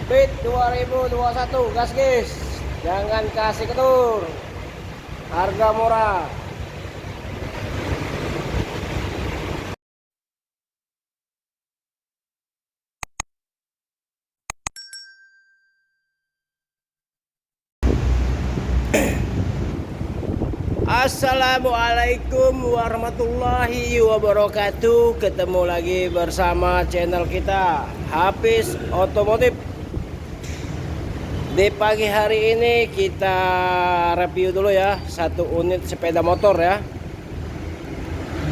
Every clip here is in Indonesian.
Beat 2021, gas guys. Jangan kasih ketur. Harga murah. Assalamualaikum warahmatullahi wabarakatuh. Ketemu lagi bersama channel kita Hafiz Otomotif. Di pagi hari ini kita review dulu ya satu unit sepeda motor ya,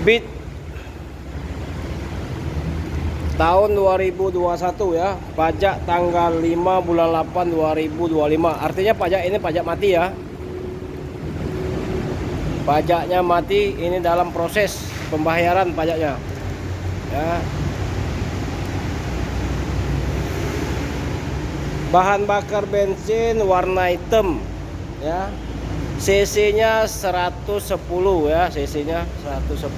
Beat tahun 2021 ya. Pajak tanggal 5 bulan 8 2025. Artinya pajak ini pajak mati ya. Pajaknya mati, ini dalam proses pembayaran pajaknya ya. Bahan bakar bensin warna hitam ya. CC nya 110 ya, CC nya 110.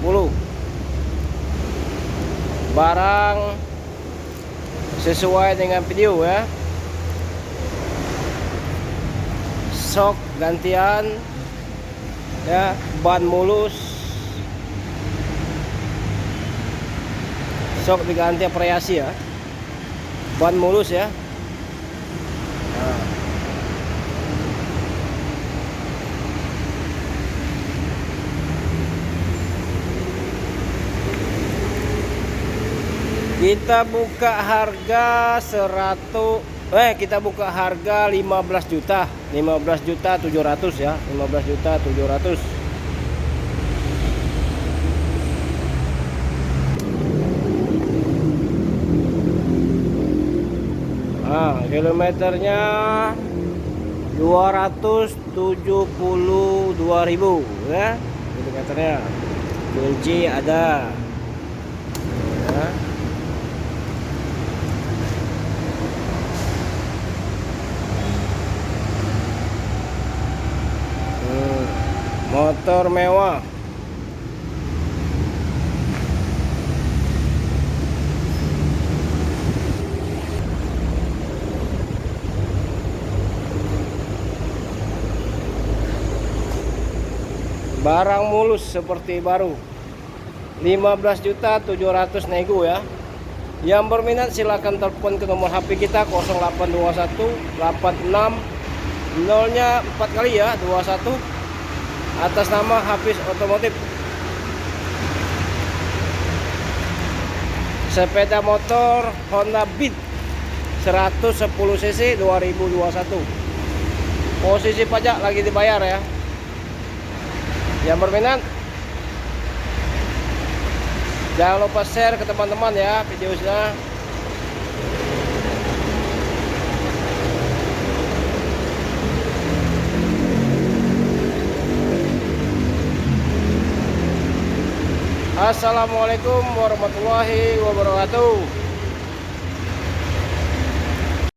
Barang sesuai dengan video ya. Sok gantian ya, ban mulus, sok diganti variasi ya, ban mulus ya. Nah, kita buka harga 15 juta 700 ya, 15 juta 700. Nah, kilometernya 272.000 ya kilometernya. Kunci ada ya. Motor mewah. Barang mulus seperti baru. 15 juta 700 nego ya. Yang berminat silahkan telepon ke nomor HP kita 0821 86 0-nya 4 kali ya, 21, atas nama Hafiz Otomotif. Sepeda motor Honda Beat 110 cc 2021. Posisi pajak lagi dibayar ya. Yang berminat jangan lupa share ke teman-teman ya videonya. Assalamualaikum warahmatullahi wabarakatuh.